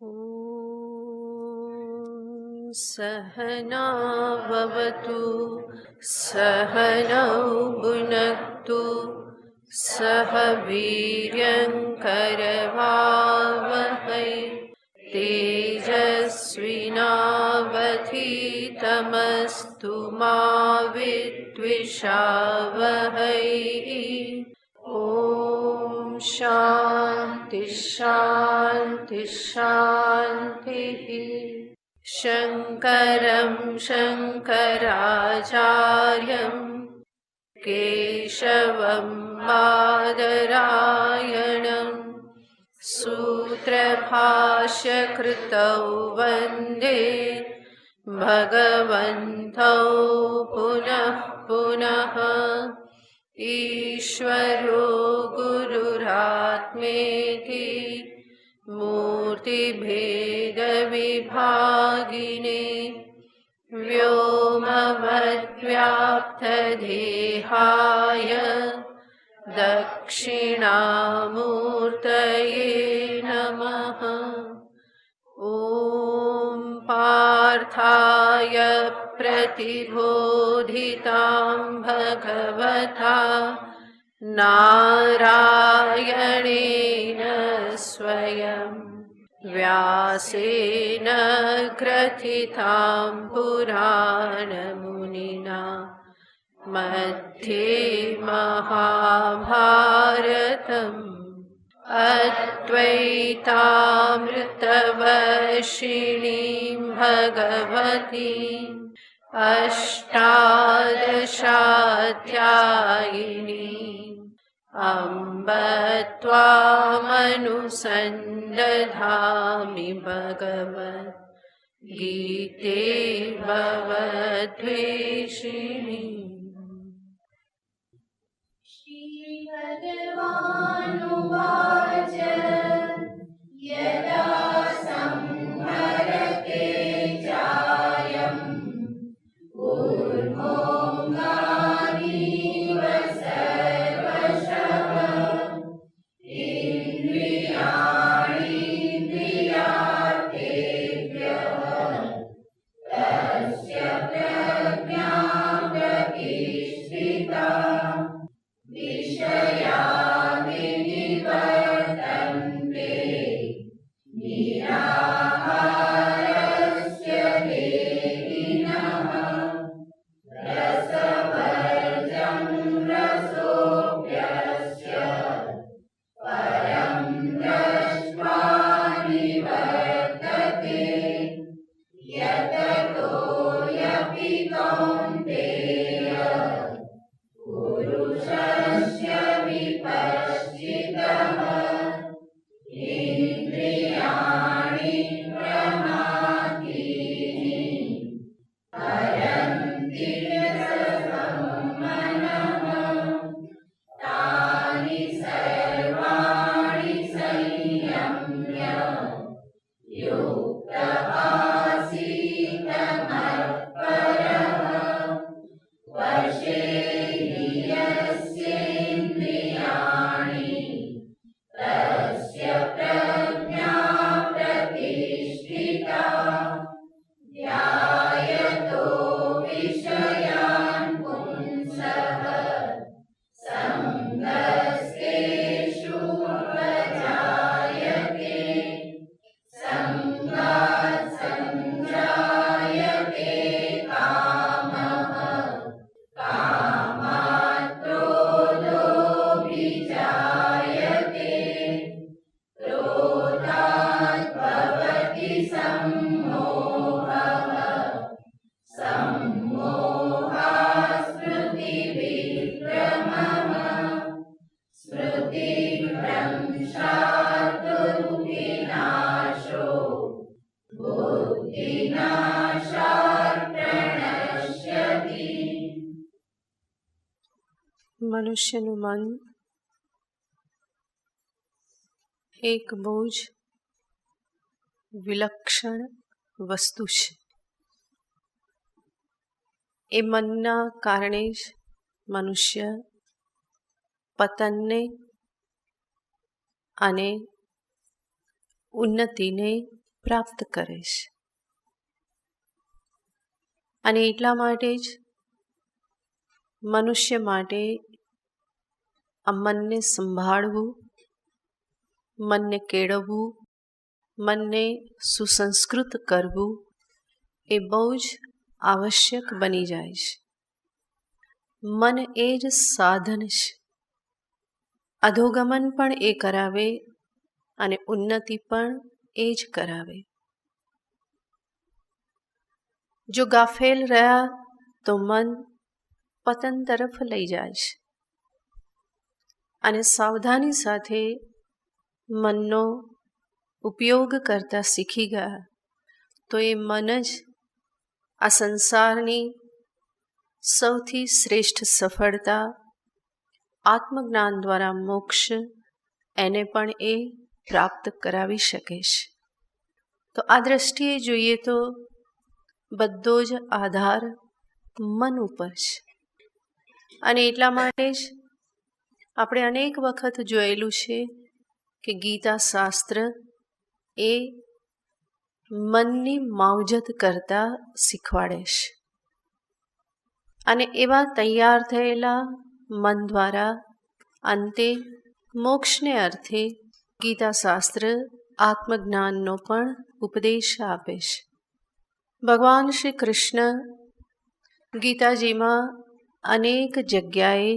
ॐ सहना भवतु सहनौ भुनक्तु सह वीर्यङ्करवावहै तेजस्विनावधीतमस्तु मा विद्विषावहै। ॐ शान्ति शान्ति शान्तिः। शङ्करं शङ्कराचार्यं केशवं बादरायणं सूत्रभाष्यकृतौ वन्दे भगवन्तौ पुनः पुनः। ईश्वरो गुरुरात्मेति मूर्तिभेदविभागिने व्योमवद्व्याप्तदेहाय दक्षिणामूर्तये नमः। ॐ पार्थाय प्रतिबोधितां भगवता नारायणेन स्वयं व्यासेन ग्रथितां पुराणमुनिना मध्ये महाभारतम् अद्वैतामृतवर्षिणीं भगवतीम् अष्टादशाध्यायिनीम् अम्ब त्वामनुसन्दधामि भगवद्गीते भवद्वेषिणी। श्रीभगवानुवाच यदा संहरते चायम् कूर्मोऽङ्गानीव सर्वशः इन्द्रियाणीन्द्रियार्थेभ्यः तस्य प्रज्ञा प्रतिष्ठिता विषया विनिवर्तन्ते निराहारस्य देहिनः रसवर्जं रसोऽप्यस्य परं दृष्ट्वा निवर्तते यततो ह्यपि कौन्तेय पुरुषस्य विपश्चितः इन्द्रियाणि प्रमाथीनि हरन्ति रससम्मनः तानि सर्वाणि संयम्य युक्त आसीत मत्परः वशे यस्येन्द्रियाणि तस्य प्रज्ञा प्रतिष्ठिता ध्यायतो विषयान् पुंसः सङ्गस्तेषूपजायते सङ्गात् सञ्जायते कामः कामात् क्रोधोऽभिजायते क्रोधात् भवति सम्मोहः सम्मोहात् स्मृतिविभ्रमः स्मृतिभ्रंशात् बुद्धिनाशो बुद्धिनाशात् प्रणश्यति। મનુષ્યનું મન એક બહુ જ વિલક્ષણ વસ્તુ છે. એ મનના કારણે જ મનુષ્ય પતનને અને ઉન્નતિને પ્રાપ્ત કરીશ. અને એટલા માટે જ મનુષ્ય માટે આ મનને સંભાળવું, મનને કેળવવું, મનને સુસંસ્કૃત કરવું એ બહુ જ આવશ્યક બની જાય છે. મન એ જ સાધન છે. અધોગમન પણ એ કરાવે અને ઉન્નતિ પણ એ જ કરાવે. જો ગાફેલ રહ્યા તો મન પતન તરફ લઈ જાય છે. અને સાવધાની સાથે મનનો ઉપયોગ કરતા શીખી ગયા તો એ મન જ આ સંસારની સૌથી શ્રેષ્ઠ સફળતા, આત્મજ્ઞાન દ્વારા મોક્ષ એને પણ એ પ્રાપ્ત કરાવી શકે છે. તો આ દ્રષ્ટિએ જોઈએ તો બધો જ આધાર મન ઉપર છે. અને એટલા માટે જ આપણે અનેક વખત જોયેલું છે કે ગીતા શાસ્ત્ર એ મનની માવજત કરતા શીખવાડે છે. અને એવા તૈયાર થયેલા મન દ્વારા અંતે મોક્ષને અર્થે ગીતા શાસ્ત્ર આત્મજ્ઞાનનો પણ ઉપદેશ આપે છે. ભગવાન શ્રી કૃષ્ણ ગીતાજીમાં અનેક જગ્યાએ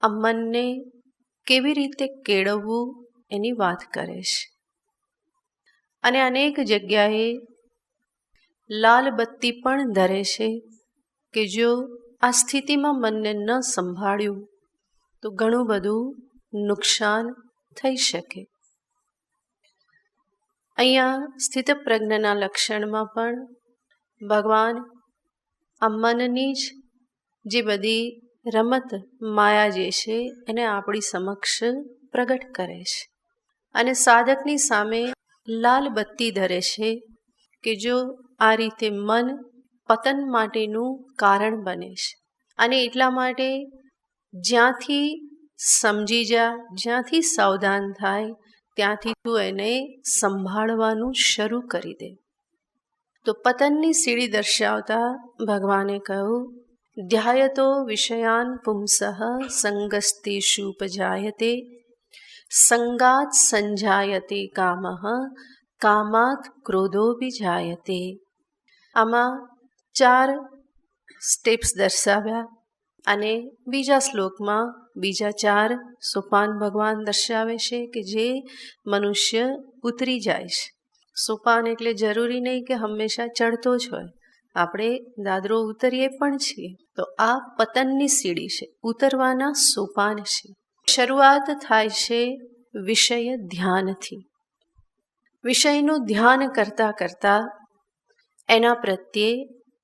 આ મનને કેવી રીતે કેળવવું એની વાત કરે છે. અને અનેક જગ્યાએ લાલ બત્તી પણ ધરે છે કે જો આ સ્થિતિમાં મનને ન સંભાળ્યું તો ઘણું બધું નુકસાન થઈ શકે. અહીંયા સ્થિતપ્રજ્ઞના લક્ષણમાં પણ ભગવાન આ મનની જ જે બધી રમત માયા જે છે એને આપણી સમક્ષ પ્રગટ કરે છે. અને સાધકની સામે લાલ બત્તી ધરે છે કે જો આ રીતે મન પતન માટેનું કારણ બને છે. અને એટલા માટે જ્યાંથી સમજી જા, જ્યાંથી સાવધાન થાય ત્યાંથી તું એને સંભાળવાનું શરૂ કરી દે. તો પતનની સીડી દર્શાવતા ભગવાને કહ્યું, ધ્યાયતો વિષયાન પુંસઃ સંગસ્તેષુપજાયતે સંગાત સંજાયતે કામઃ કામાત ક્રોધોભિજાયતે. આમાં 4 સ્ટેપ્સ દર્શાવ્યા અને બીજા શ્લોકમાં બીજા 4 સોપાન ભગવાન દર્શાવે છે કે જે મનુષ્ય ઉતરી જાય છે. સોપાન એટલે જરૂરી નહીં કે હંમેશા ચડતો જ હોય, આપણે દાદરો ઉતરીએ પણ છીએ. તો આ પતનની સીડી છે, ઉતરવાના સોપાન છે. શરૂઆત થાય છે વિષય ધ્યાનથી. વિષયનું ધ્યાન કરતાં કરતાં એના પ્રત્યે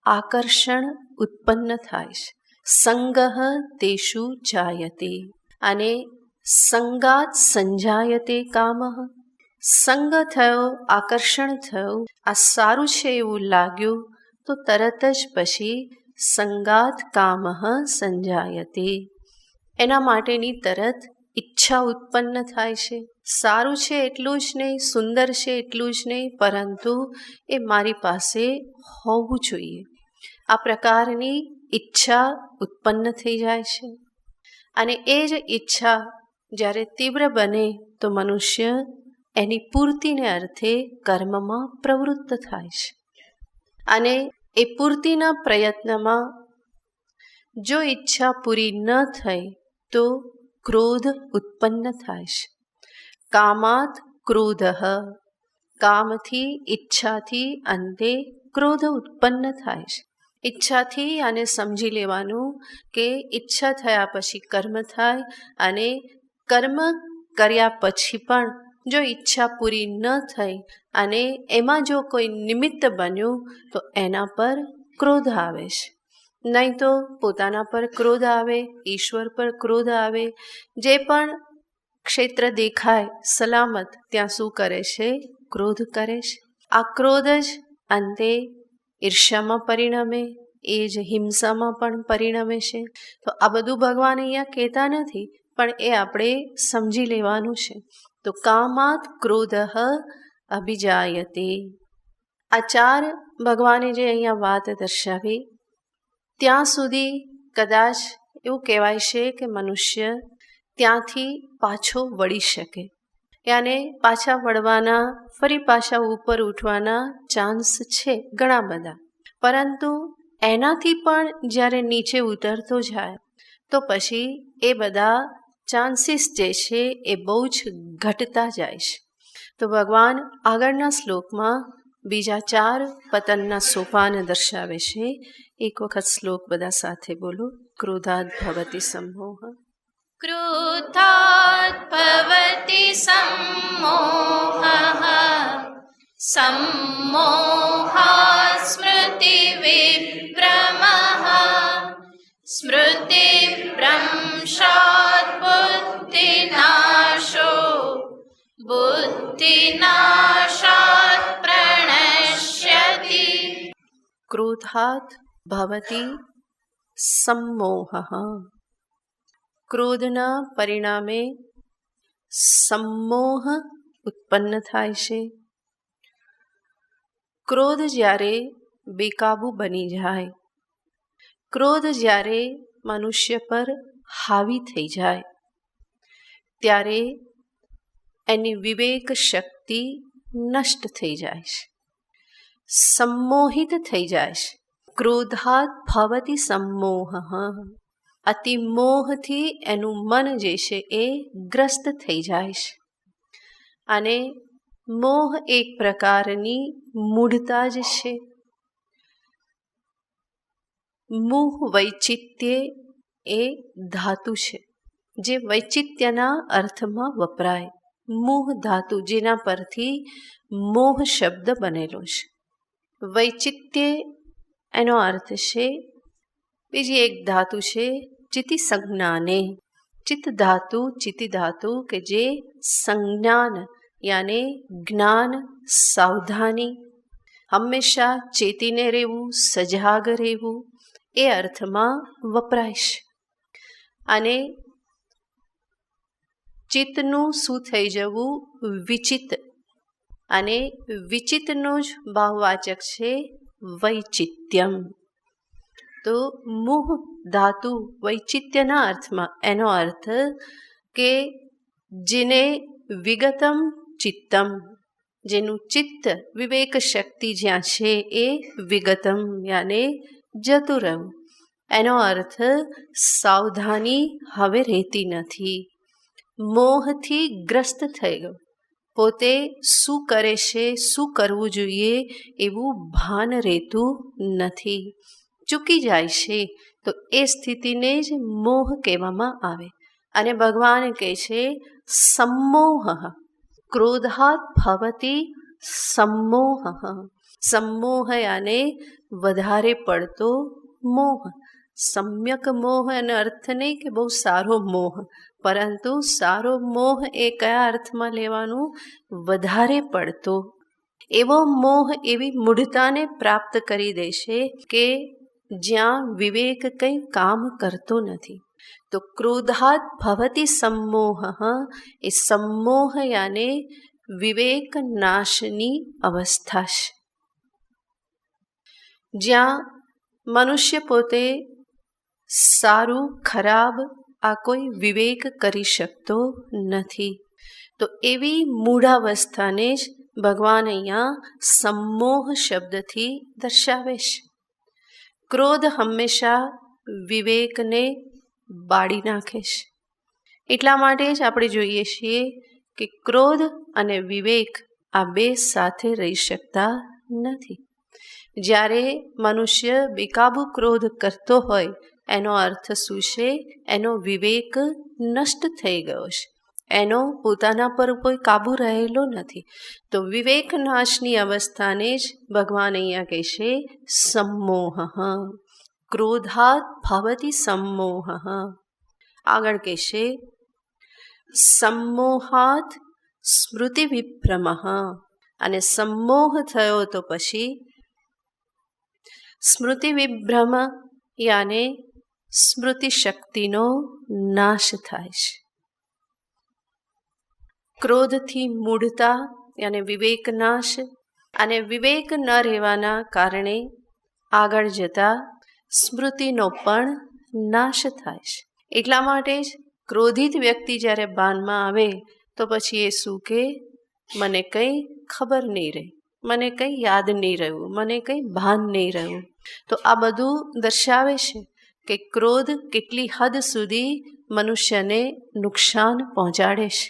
આકર્ષણ ઉત્પન્ન થાય છે. સંગઃ તેષુ જાયતે અને સંગાત સંજાયતે કામઃ. સંગ થયો, આકર્ષણ થયું, આ સારું છે એવું લાગ્યું તો તરત જ પછી સંગાત કામઃ સંજાયતે. એના માટેની તરત ઈચ્છા ઉત્પન્ન થાય છે. સારું છે એટલું જ નહીં, સુંદર છે એટલું જ નહીં, પરંતુ એ મારી પાસે હોવું જોઈએ, આ પ્રકારની ઈચ્છા ઉત્પન્ન થઈ જાય છે. અને એ જ ઈચ્છા જ્યારે તીવ્ર બને તો મનુષ્ય એની પૂર્તિને અર્થે કર્મમાં પ્રવૃત્ત થાય છે. અને એ પૂર્તિના પ્રયત્નમાં જો ઈચ્છા પૂરી ન થઈ તો ક્રોધ ઉત્પન્ન થાય છે. કામાત ક્રોધઃ, કામથી, ઈચ્છાથી અંતે ક્રોધ ઉત્પન્ન થાય છે. ઈચ્છાથી આને સમજી લેવાનું કે ઈચ્છા થયા પછી કર્મ થાય અને કર્મ કર્યા પછી પણ જો ઈચ્છા પૂરી ન થઈ અને એમાં જો કોઈ નિમિત્ત બન્યું તો એના પર ક્રોધ આવે છે. નહીં તો પોતાના પર ક્રોધ આવે, ઈશ્વર પર ક્રોધ આવે. જે પણ ક્ષેત્ર દેખાય સલામત ત્યાં શું કરે છે? ક્રોધ કરે છે. આ ક્રોધ જ અંતે ઈર્ષ્યામાં પરિણમે, એ જ હિંસામાં પણ પરિણમે છે. તો આ બધું ભગવાન અહીંયા કહેતા નથી, પણ એ આપણે સમજી લેવાનું છે. તો કામાત ક્રોધઃ અભિજાયતે. આ ચાર ભગવાને જે અહીંયા વાત દર્શાવી, ત્યાં સુધી કદાચ એવું કહેવાય છે કે મનુષ્ય ત્યાંથી પાછો વળી શકે, યાને પાછા વળવાના, ફરી પાછા ઉપર ઉઠવાના ચાન્સ છે ઘણા બધા. પરંતુ એનાથી પણ જ્યારે નીચે ઉતરતો જાય તો પછી એ બધા ચાન્સીસ જે છે એ બહુ જ ઘટતા જાય છે. તો ભગવાન આગળના શ્લોકમાં બીજા 4 પતનના સોપાન દર્શાવે છે. એક વખત શ્લોક બધા સાથે બોલો. ક્રોધાદ ભવતિ સમોહ. ક્રોધાત ભવતિ સમ્મોહઃ સમ્મોહાत् સ્મૃતિવિભ્રમઃ સ્મૃતિભ્રંશાत् બુદ્ધિનાશો બુદ્ધિનાશાत् પ્રણશ્યતિ. ક્રોધાદ ભવતિ સમોહ. ક્રોધના પરિણામે સમોહ ઉત્પન્ન થાય છે. ક્રોધ જ્યારે બેકાબૂ બની જાય, ક્રોધ જ્યારે મનુષ્ય પર હાવી થઈ જાય, ત્યારે એની વિવેક શક્તિ નષ્ટ થઈ જાય છે, સંમોહિત થઈ જાય છે. ક્રોધાત ભવતિ સમોહ. અતિમોહથી એનું મન જે છે એ ગ્રસ્ત થઈ જાય છે. અને મોહ એક પ્રકારની મૂઢતા જ છે. મોહ વૈચિત્ય એ ધાતુ છે જે વૈચિત્યના અર્થમાં વપરાય. મોહ ધાતુ, જેના પરથી મોહ શબ્દ બનેલો છે. વૈચિત્ય એનો અર્થ છે. બીજી એક ધાતુ છે ચિતિ સંજ્ઞાને. ચિત્ત ધાતુ, ચિતિ ધાતુ કે જે સંજ્ઞાન યાને જ્ઞાન, સાવધાની, હંમેશા ચેતીને રહેવું, સજાગ રહેવું એ અર્થમાં વપરાય છે. અને ચિત્તનું શું થઈ જવું? વિચિત. અને વિચિતનું જ ભાવવાચક છે વૈચિત્યમ. તો મોહ ધાતુ વૈચિત્યના અર્થમાં એનો અર્થ કે જેને વિગતમ ચિત્તમ, જેનું ચિત્ત વિવેક શક્તિ જ્યાં છે એ વિગતમ યાને જતું રહ્યું. એનો અર્થ સાવધાની હવે રહેતી નથી, મોહથી ગ્રસ્ત થઈ ગયો. પોતે શું કરે છે, શું કરવું જોઈએ એવું ભાન રહેતું નથી, ચૂકી જાય છે. તો એ સ્થિતિને જ મોહ કહેવામાં આવે. અને ભગવાન કહે છે સમોહ. ક્રોધાત ભવતિ સમોહ. સમોહ યાને વધારે પડતો મોહ. સમ્યક મોહ એનો અર્થ નહીં કે બહુ સારો મોહ, પરંતુ સારો મોહ એ કયા અર્થમાં લેવાનું? વધારે પડતો. એવો મોહ એવી મૂઢતાને પ્રાપ્ત કરી દેશે કે જ્યાં વિવેક કંઈ કામ કરતો નથી. તો ક્રોધાત ભવતિ સમોહ એ સમોહ યાને વિવેક નાશની અવસ્થા છે. જ્યાં મનુષ્ય પોતે સારું ખરાબ આ કોઈ વિવેક કરી શકતો નથી. તો એવી મૂઢાવસ્થાને જ ભગવાન અહીંયા સમોહ શબ્દથી દર્શાવે છે. ક્રોધ હંમેશા વિવેકને બાળી નાખે છે. એટલા માટે જ આપણે જોઈએ છીએ કે ક્રોધ અને વિવેક આ બે સાથે રહી શકતા નથી. જ્યારે મનુષ્ય બેકાબુ ક્રોધ કરતો હોય એનો અર્થ શું છે? એનો વિવેક નષ્ટ થઈ ગયો છે, એનો પોતાના પર કોઈ કાબુ રહેલો નથી. તો વિવેક નાશની અવસ્થાને જ ભગવાન અહીંયા કહે છે સમોહ. ક્રોધાત ભવતિ સમોહ. આગળ કહેશે સમોહાત સ્મૃતિ વિભ્રમ. અને સમોહ થયો તો પછી સ્મૃતિ વિભ્રમ યાને સ્મૃતિ શક્તિનો નાશ થાય છે. ક્રોધથી મૂઢતા અને વિવેક નાશ. અને વિવેક ન રહેવાના કારણે આગળ જતાં સ્મૃતિનો પણ નાશ થાય છે. એટલા માટે જ ક્રોધિત વ્યક્તિ જ્યારે ભાનમાં આવે તો પછી એ શું કે, મને કંઈ ખબર નહીં રહી, મને કંઈ યાદ નહીં રહ્યું, મને કંઈ ભાન નહીં રહ્યું. તો આ બધું દર્શાવે છે કે ક્રોધ કેટલી હદ સુધી મનુષ્યને નુકસાન પહોંચાડે છે.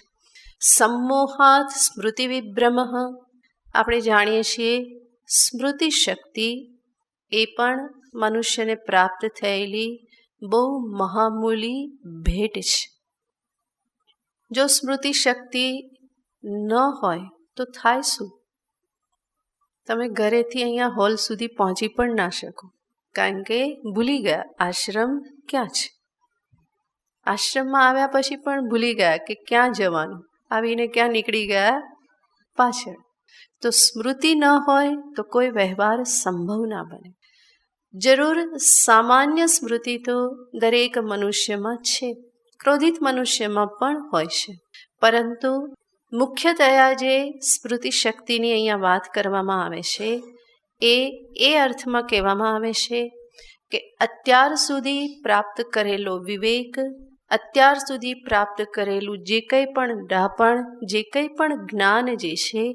સંમોહાત સ્મૃતિ વિભ્રમ. આપણે જાણીએ છીએ સ્મૃતિ શક્તિ એ પણ મનુષ્યને પ્રાપ્ત થયેલી બહુ મહામૂલી ભેટ છે. જો સ્મૃતિ શક્તિ ન હોય તો થાય શું? તમે ઘરેથી અહીંયા હોલ સુધી પહોંચી પણ ના શકો, કારણ કે ભૂલી ગયા આશ્રમ ક્યાં છે. આશ્રમમાં આવ્યા પછી પણ ભૂલી ગયા કે ક્યાં જવાનું, આવીને ક્યાં નીકળી ગયા પાછળ. તો સ્મૃતિ ન હોય તો કોઈ વ્યવહાર સંભવ ના બને. જરૂર સામાન્ય સ્મૃતિ તો દરેક મનુષ્યમાં છે, ક્રોધિત મનુષ્યમાં પણ હોય છે, પરંતુ મુખ્યતયા જે સ્મૃતિ શક્તિની અહીંયા વાત કરવામાં આવે છે એ અર્થમાં કહેવામાં આવે છે કે અત્યાર સુધી પ્રાપ્ત કરેલો વિવેક, અત્યાર સુધી પ્રાપ્ત કરેલું જે કંઈ પણ ડાપણ, જે કંઈ પણ જ્ઞાન જે છે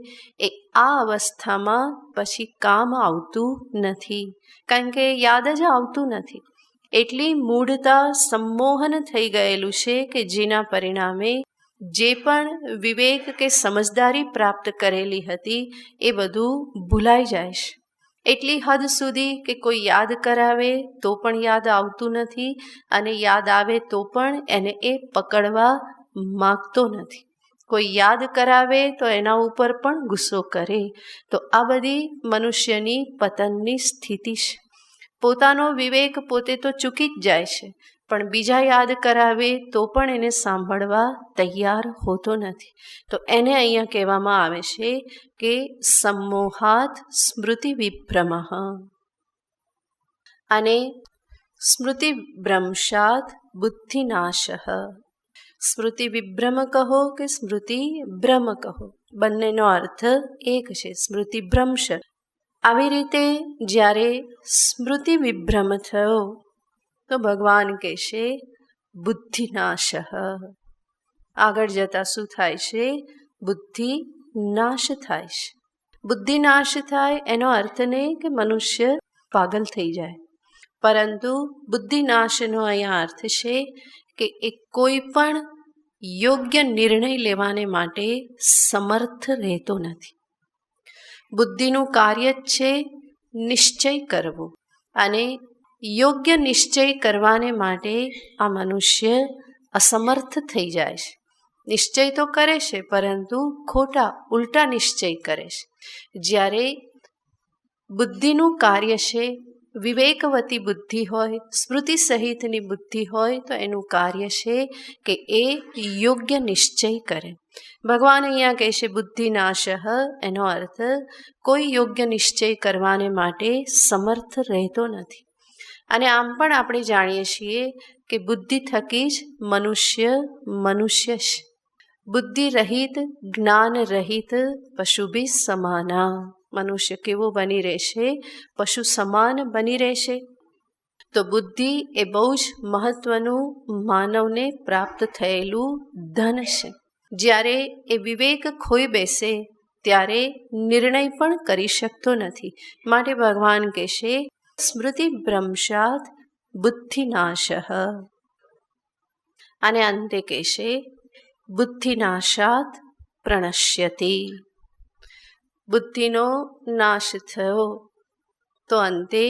એ આ અવસ્થામાં પછી કામ આવતું નથી, કારણ કે યાદ જ આવતું નથી. એટલી મૂઢતા, સંમોહન થઈ ગયેલું છે કે જેના પરિણામે જે પણ વિવેક કે સમજદારી પ્રાપ્ત કરેલી હતી એ બધું ભૂલાઈ જાય છે. એટલી હદ સુધી કે કોઈ યાદ કરાવે તો પણ યાદ આવતું નથી, અને યાદ આવે તો પણ એને એ પકડવા માગતો નથી. કોઈ યાદ કરાવે તો એના ઉપર પણ ગુસ્સો કરે. તો આ બધી મનુષ્યની પતનની સ્થિતિ છે. પોતાનો વિવેક પોતે તો ચૂકી જ જાય છે, પણ બીજા યાદ કરાવે તો પણ એને સાંભળવા તૈયાર હોતો નથી. તો એને અહીંયા કહેવામાં આવે છે કે સંમોહાત સ્મૃતિ વિભ્રમ. અને સ્મૃતિ ભ્રંશાત બુદ્ધિનાશ. સ્મૃતિ વિભ્રમ કહો કે સ્મૃતિ ભ્રમ કહો, બંનેનો અર્થ એક છે, સ્મૃતિ ભ્રંશ. આવી રીતે જ્યારે સ્મૃતિ વિભ્રમ થયો તો ભગવાન કહેશે બુદ્ધિનાશ. આગળ જતાં શું થાય છે? બુદ્ધિ નાશ થાય છે. બુદ્ધિ નાશ થાય એનો અર્થ નહીં કે મનુષ્ય પાગલ થઈ જાય, પરંતુ બુદ્ધિ નાશનો અહીંયા અર્થ છે કે એ કોઈ પણ યોગ્ય નિર્ણય લેવાને માટે સમર્થ રહેતો નથી. બુદ્ધિનું કાર્ય જ છે નિશ્ચય કરવો, અને યોગ્ય નિશ્ચય કરવાને માટે આ મનુષ્ય અસમર્થ થઈ જાય છે. નિશ્ચય તો કરે છે પરંતુ ખોટા ઉલટા નિશ્ચય કરે છે. જ્યારે બુદ્ધિનું કાર્ય છે, વિવેકવતી બુદ્ધિ હોય, સ્મૃતિ સહિતની બુદ્ધિ હોય, તો એનું કાર્ય છે કે એ યોગ્ય નિશ્ચય કરે. ભગવાન અહીંયા કહે છે બુદ્ધિનાશ, એનો અર્થ કોઈ યોગ્ય નિશ્ચય કરવાને માટે સમર્થ રહેતો નથી. અને આમ પણ આપણે જાણીએ છીએ કે બુદ્ધિ થકી જ મનુષ્ય મનુષ્ય છે. બુદ્ધિ રહિત, જ્ઞાન રહિત પશુભી સમાના. મનુષ્ય કેવો બની રહેશે? પશુ સમાન બની રહેશે. તો બુદ્ધિ એ બહુ જ મહત્વનું માનવને પ્રાપ્ત થયેલું ધન છે. જ્યારે એ વિવેક ખોઈ બેસે ત્યારે નિર્ણય પણ કરી શકતો નથી. માટે ભગવાન કહેશે સ્મૃતિ ભ્રંશાત બુદ્ધિનાશ. અને અંતે કહેશે બુદ્ધિનાશાત પ્રણશ્યતિ. બુદ્ધિનો નાશ થયો તો અંતે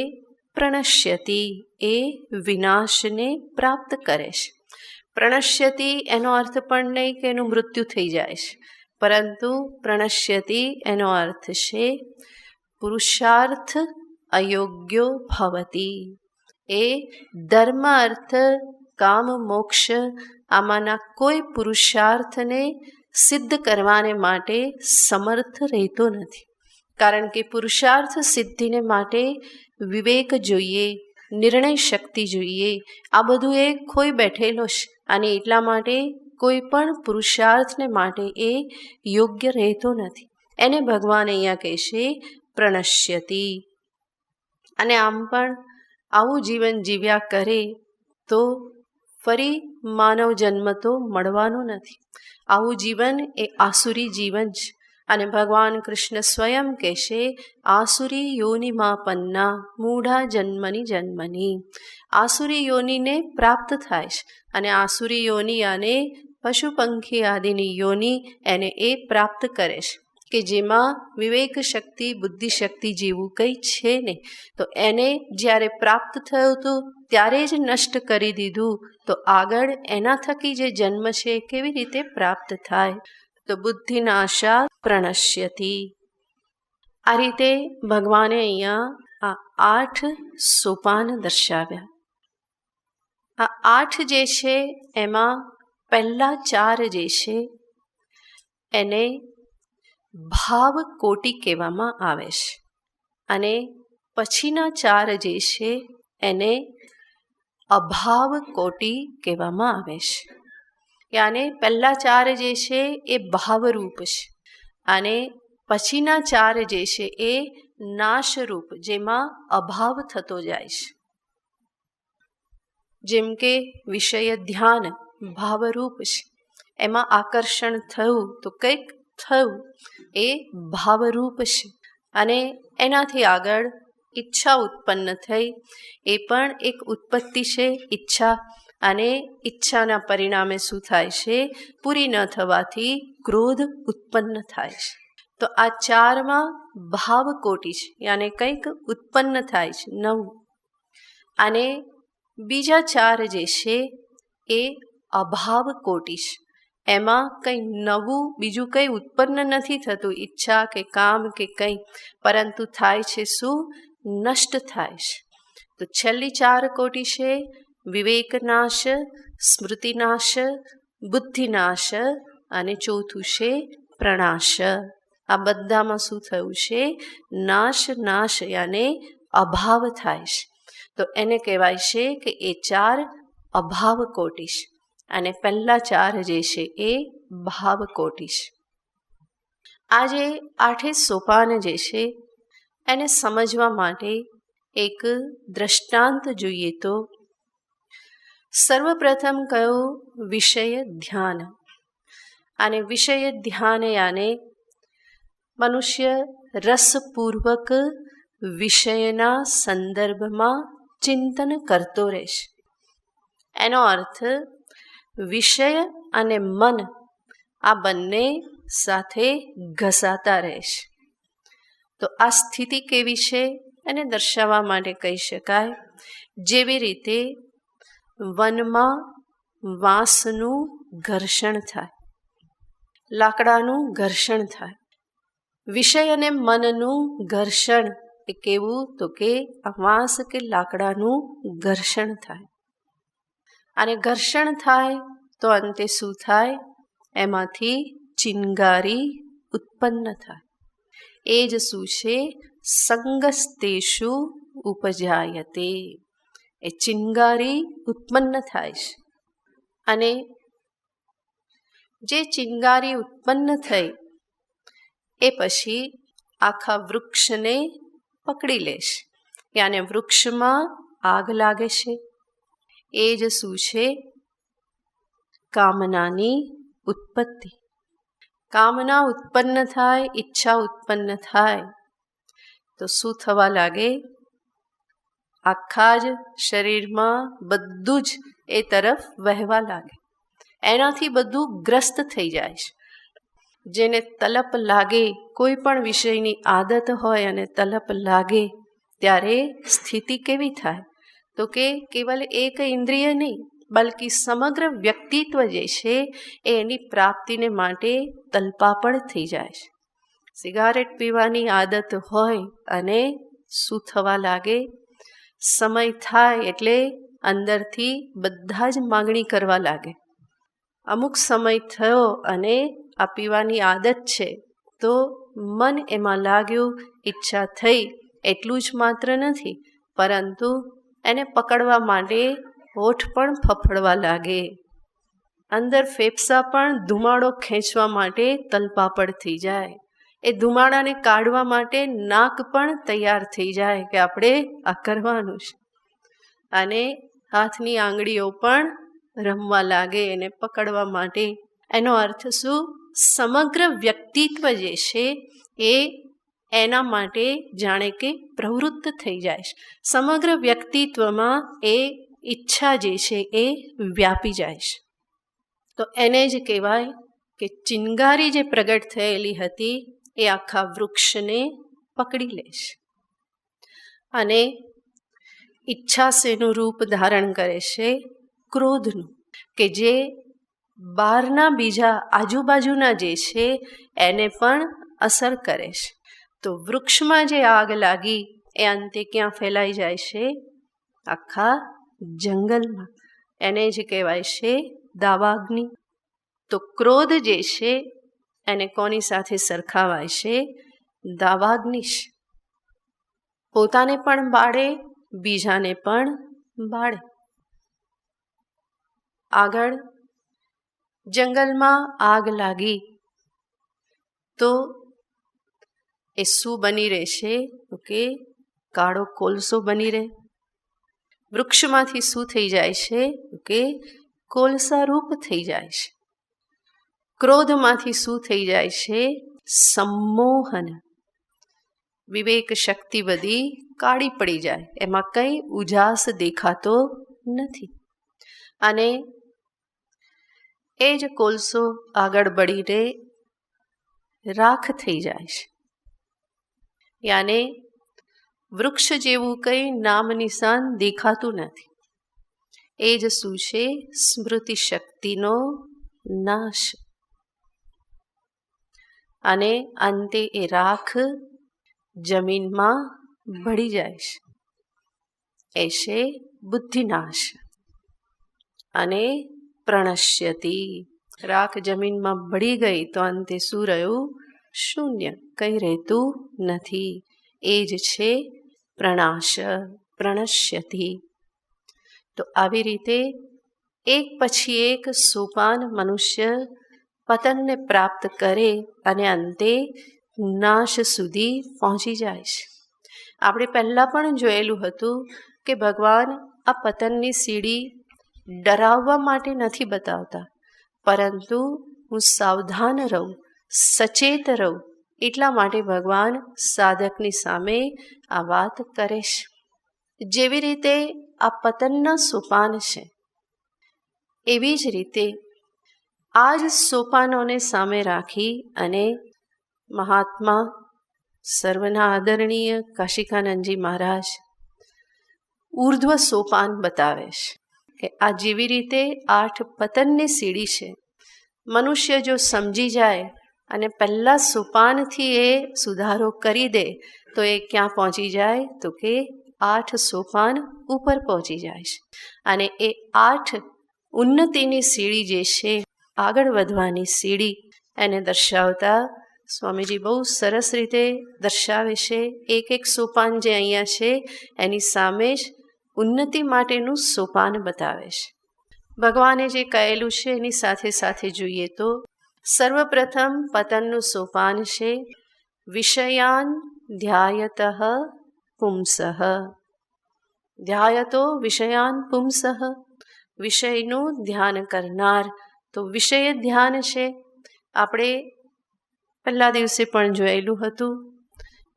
પ્રણશ્યતિ, એ વિનાશને પ્રાપ્ત કરે છે. પ્રણશ્યતિ એનો અર્થ પણ નહીં કે એનું મૃત્યુ થઈ જાય છે, પરંતુ પ્રણશ્યતિ એનો અર્થ છે પુરુષાર્થ અયોગ્યો ભવતી. એ ધર્મ, અર્થ, કામ, મોક્ષ આમાંના કોઈ પુરુષાર્થને સિદ્ધ કરવાને માટે સમર્થ રહેતો નથી. કારણ કે પુરુષાર્થ સિદ્ધિને માટે વિવેક જોઈએ, નિર્ણય શક્તિ જોઈએ. આ બધું એ ખોઈ બેઠેલો છે, અને એટલા માટે કોઈ પણ પુરુષાર્થને માટે એ યોગ્ય રહેતો નથી. એને ભગવાન અહીંયા કહેશે પ્રણશ્યતિ. અને આમ પણ આવું જીવન જીવ્યા કરે તો ફરી માનવ જન્મ તો મળવાનો નથી. આવું જીવન એ આસુરી જીવન છે. અને ભગવાન કૃષ્ણ સ્વયં કહેશે આસુરી યોનિમાં પન્ના મૂઢા જન્મની જન્મની. આસુરી યોનિને પ્રાપ્ત થાય છે અને આસુરી યોનિ અને પશુ પંખી આદિની યોનિ એને એ પ્રાપ્ત કરે છે કે જેમાં વિવેક શક્તિ બુદ્ધિ શક્તિ જેવું કંઈ છે નહીં. તો એને જ્યારે પ્રાપ્ત થયું હતું ત્યારે જ નષ્ટ કરી દીધું તો આગળ એના થકી જે જન્મ છે કેવી રીતે પ્રાપ્ત થાય? તો બુદ્ધિનાશા પ્રણશ્યતિ. આ રીતે ભગવાને અહીંયા આ 8 સોપાન દર્શાવ્યા. આ 8 જે છે એમાં પહેલા 4 જે છે એને ભાવ કોટી કહેવામાં આવે છે અને પછીના 4 જે છે એને અભાવ કોટી કહેવામાં આવે છે. યાને પહેલા 4 જે છે એ ભાવરૂપ છે અને પછીના 4 જે છે એ નાશરૂપ, જેમાં અભાવ થતો જાય છે. જેમ કે વિષય ધ્યાન ભાવરૂપ છે, એમાં આકર્ષણ થયું તો કંઈક થયું એ ભાવરૂપ છે. અને એનાથી આગળ ઈચ્છા ઉત્પન્ન થઈ, એ પણ એક ઉત્પત્તિ છે ઈચ્છા. અને ઈચ્છાના પરિણામે શું થાય છે? પૂરી ન થવાથી ક્રોધ ઉત્પન્ન થાય છે. તો આ 4માં ભાવ કોટી છે, યાને કંઈક ઉત્પન્ન થાય છે નવું. અને બીજા 4 જે છે એ અભાવ કોટી છે. એમાં કંઈ નવું બીજું કંઈ ઉત્પન્ન નથી થતું, ઈચ્છા કે કામ કે કંઈ, પરંતુ થાય છે શું? નષ્ટ થાય છે. તો છેલ્લી 4 કોટી છે વિવેકનાશ, સ્મૃતિનાશ, બુદ્ધિનાશ અને ચોથું છે પ્રણાશ. આ બધામાં શું થયું છે? નાશ નાશ યાને અભાવ થાય છે. તો એને કહેવાય છે કે એ 4 અભાવ કોટી છે અને પહેલા 4 જે છે એ ભાવ કોટી છે. આ જે 8 સોપાન જે છે એને સમજવા માટે એક દ્રષ્ટાંત જોઈએ. તો સર્વપ્રથમ કયો? વિષય ધ્યાન. અને વિષય ધ્યાન યાને મનુષ્ય રસપૂર્વક વિષયના સંદર્ભમાં ચિંતન કરતો રહેશે. એનો અર્થ વિષય અને મન આ બંને સાથે ઘસાતા રહેશે. તો આ સ્થિતિ કેવી છે એને દર્શાવવા માટે કહી શકાય, જેવી રીતે વનમાં વાંસનું ઘર્ષણ થાય, લાકડાનું ઘર્ષણ થાય. વિષય અને મનનું ઘર્ષણ એ કેવું? તો કે આ વાંસ કે લાકડાનું ઘર્ષણ થાય. અને ઘર્ષણ થાય તો અંતે શું થાય? એમાંથી ચિનગારી ઉત્પન્ન થાય. એ જ શું છે? સંગસ્તેષુ ઉપજાયતે. એ ચિનગારી ઉત્પન્ન થાય છે. અને જે ચિનગારી ઉત્પન્ન થઈ એ પછી આખા વૃક્ષને પકડી લેશે, યાને વૃક્ષમાં આગ લાગે છે. એ જ શું છે? કામનાની ઉત્પત્તિ. કામના ઉત્પન્ન થાય, ઈચ્છા ઉત્પન્ન થાય તો શું થવા લાગે? આખા જ શરીરમાં બધું જ એ તરફ વહેવા લાગે. એનાથી બધું ગ્રસ્ત થઈ જાય છે. જેને તલપ લાગે, કોઈ પણ વિષયની આદત હોય અને તલપ લાગે ત્યારે સ્થિતિ કેવી થાય? તો કે કેવલ એક ઇન્દ્રિય નહીં, બલ્કિ સમગ્ર વ્યક્તિત્વ જે છે એ એની પ્રાપ્તિને માટે તલપાપડ થઈ જાય છે. સિગારેટ પીવાની આદત હોય અને શું થવા લાગે? સમય થાય એટલે અંદરથી બધા જ માગણી કરવા લાગે. અમુક સમય થયો અને આ પીવાની આદત છે તો મન એમાં લાગ્યું, ઈચ્છા થઈ. એટલું જ માત્ર નથી, પરંતુ એને પકડવા માટે હોઠ પણ ફફડવા લાગે. અંદર ફેફસા પણ ધુમાડો ખેંચવા માટે તલપાપડ થઈ જાય. એ ધુમાડાને કાઢવા માટે નાક પણ તૈયાર થઈ જાય કે આપણે આ કરવાનું છે, અને હાથની આંગળીઓ પણ રમવા લાગે એને પકડવા માટે. એનો અર્થ શું? સમગ્ર વ્યક્તિત્વ જે છે એ એના માટે જાણે કે પ્રવૃત્ત થઈ જાય છે. સમગ્ર વ્યક્તિત્વમાં એ ઈચ્છા જે છે એ વ્યાપી જાય છે. તો એને જ કહેવાય કે ચિનગારી જે પ્રગટ થયેલી હતી એ આખા વૃક્ષને પકડી લે છે, અને ઈચ્છા શેનું રૂપ ધારણ કરે છે? ક્રોધનું, કે જે બહારના બીજા આજુબાજુના જે છે એને પણ અસર કરે છે. તો વૃક્ષમાં જે આગ લાગી એ અંતે ક્યાં ફેલાઈ જાય છે? આખા જંગલમાં. એને જ કહેવાય છે દાવાગ્નિ. તો ક્રોધ જે છે એને કોની સાથે સરખાવાય છે? દાવાગ્નિ. પોતાને પણ બાળે, બીજાને પણ બાળે. આગળ જંગલમાં આગ લાગી તો એ શું બની રહેશે? તો કે કાળો કોલસો બની રહે. વૃક્ષમાંથી શું થઈ જાય છે? તો કે કોલસા રૂપ થઈ જાય છે. ક્રોધમાંથી શું થઈ જાય છે? સંમોહન. વિવેક શક્તિ બધી કાળી પડી જાય, એમાં કંઈ ઉજાસ દેખાતો નથી. અને એ જ કોલસો આગળ બળીને રાખ થઈ જાય છે. યાને વૃક્ષ જેવું કંઈ નામ નિશાન દેખાતું નથી. એ જ શું છે? સ્મૃતિ શક્તિનો નાશ. અને અંતે એ રાખ જમીનમાં ભળી જાય છે. એ છે બુદ્ધિનાશ. અને પ્રણશ્યતિ. રાખ જમીનમાં ભળી ગઈ તો અંતે શું રહ્યું? શૂન્ય, કંઈ રહેતું નથી. એ જ છે પ્રણાશ, પ્રણશ્યતિ. તો આવી રીતે એક પછી એક સોપાન મનુષ્ય પતનને પ્રાપ્ત કરે અને અંતે નાશ સુધી પહોંચી જાય છે. આપણે પહેલાં પણ જોયેલું હતું કે ભગવાન આ પતનની સીડી ડરાવવા માટે નથી બતાવતા, પરંતુ હું સાવધાન રહું, સચેત રહું, એટલા માટે ભગવાન સાધકની સામે આ વાત કરે છે. જેવી રીતે આ પતનના સોપાન છે, એવી જ રીતે આ જ સોપાનોને સામે રાખી અને મહાત્મા સર્વના આદરણીય કાશિકાનંદજી મહારાજ ઉર્ધ્વ સોપાન બતાવે છે કે આ જેવી રીતે 8 પતનની સીડી છે, મનુષ્ય જો સમજી જાય અને પહેલા સોપાનથી એ સુધારો કરી દે તો એ ક્યાં પહોંચી જાય? તો કે 8 સોપાન ઉપર પહોંચી જાય છે. અને એ 8 ઉન્નતિની સીડી જે છે, આગળ વધવાની સીડી, એને દર્શાવતા સ્વામીજી બહુ સરસ રીતે દર્શાવે છે. એક એક સોપાન જે અહીંયા છે એની સામે જ ઉન્નતિ માટેનું સોપાન બતાવે છે. ભગવાને જે કહેલું છે એની સાથે સાથે જોઈએ તો સર્વપ્રથમ પતનનું સોપાન છે વિષયાન ધ્યાયતઃ પુંસઃ. ધ્યાયતો વિષયાન પુંસઃ. વિષયનું ધ્યાન કરનાર. તો વિષય ધ્યાન છે. આપણે પહેલા દિવસે પણ જોયેલું હતું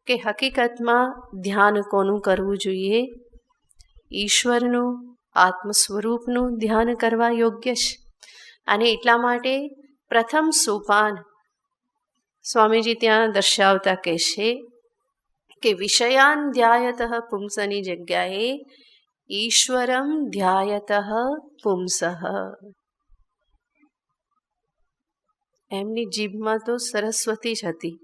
કે હકીકતમાં ધ્યાન કોનું કરવું જોઈએ? ઈશ્વરનું, આત્મ સ્વરૂપનું ધ્યાન કરવા યોગ્ય છે. અને એટલા માટે પ્રથમ સોપાન સ્વામીજી ત્યાં દર્શાવતા કહેશે કે વિષયાન ધ્યાયતઃ પુંસની જગ્યાએ ઈશ્વરમ ધ્યાયતઃ પુંસઃ. એમની જીભમાં તો સરસ્વતી જ હતી,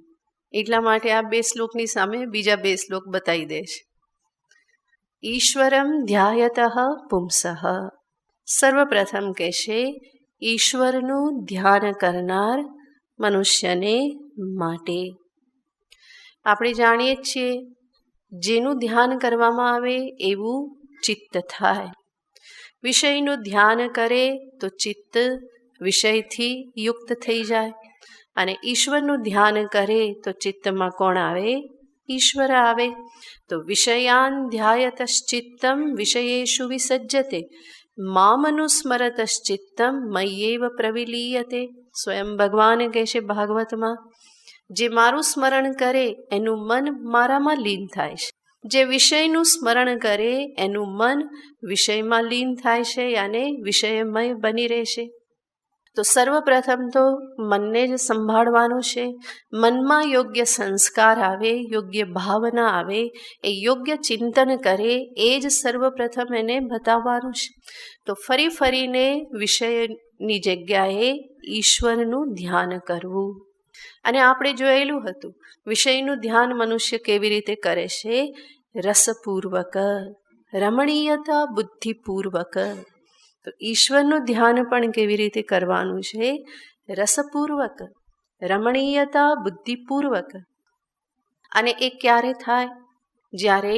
એટલા માટે આ 2 શ્લોકની સામે બીજા 2 શ્લોક બતાવી દે છે. ઈશ્વરમ ધ્યાયતઃ પુંસઃ. સર્વપ્રથમ કહેશે ઈશ્વરનું ધ્યાન કરનાર મનુષ્યને માટે. આપણે જાણીએ છીએ જેનું ધ્યાન કરવામાં આવે એવું ચિત્ત થાય. વિષયનું ધ્યાન કરે તો ચિત્ત વિષયથી યુક્ત થઈ જાય. અને ઈશ્વરનું ધ્યાન કરે તો ચિત્તમાં કોણ આવે? ઈશ્વર આવે. તો વિષયાન ધ્યાયતશ્ચિત્તમ વિષયેષુ વિસજ્જતે મામનુસ્મરતશ્ચિત્તમ મય્યેવ પ્રવિલીયતે. સ્વયં ભગવાન કહે છે ભાગવતમાં, જે મારું સ્મરણ કરે એનું મન મારામાં લીન થાય છે. જે વિષયનું સ્મરણ કરે એનું મન વિષયમાં લીન થાય છે, યાને વિષયમય બની રહેશે. તો સર્વપ્રથમ તો મનને જ સંભાળવાનું છે. મનમાં યોગ્ય સંસ્કાર આવે, યોગ્ય ભાવના આવે, એ યોગ્ય ચિંતન કરે, એ જ સર્વપ્રથમ એને બતાવવાનું છે. તો ફરી ફરીને વિષયની જગ્યાએ ઈશ્વરનું ધ્યાન કરવું. અને આપણે જોયેલું હતું વિષયનું ધ્યાન મનુષ્ય કેવી રીતે કરે છે? રસપૂર્વક, રમણીયતા બુદ્ધિપૂર્વક. તો ઈશ્વરનું ધ્યાન પણ કેવી રીતે કરવાનું છે? રસપૂર્વક, રમણીયતા બુદ્ધિપૂર્વક. અને એ ક્યારે થાય? જ્યારે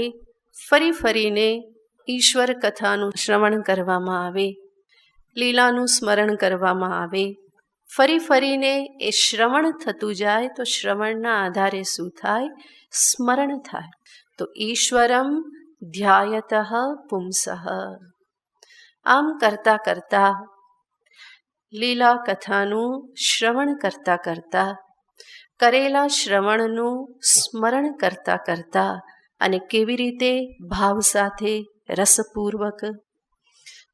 ફરી ફરીને ઈશ્વર કથાનું શ્રવણ કરવામાં આવે, લીલાનું સ્મરણ કરવામાં આવે. ફરી ફરીને એ શ્રવણ થતું જાય તો શ્રવણના આધારે શું થાય? સ્મરણ થાય. તો ઈશ્વરમ ધ્યાયતઃ પુંસઃ. આમ કરતા કરતા, લીલા કથાનું શ્રવણ કરતા કરતા, કરેલા શ્રવણનું સ્મરણ કરતા કરતા, અને કેવી રીતે? ભાવ સાથે, રસપૂર્વક.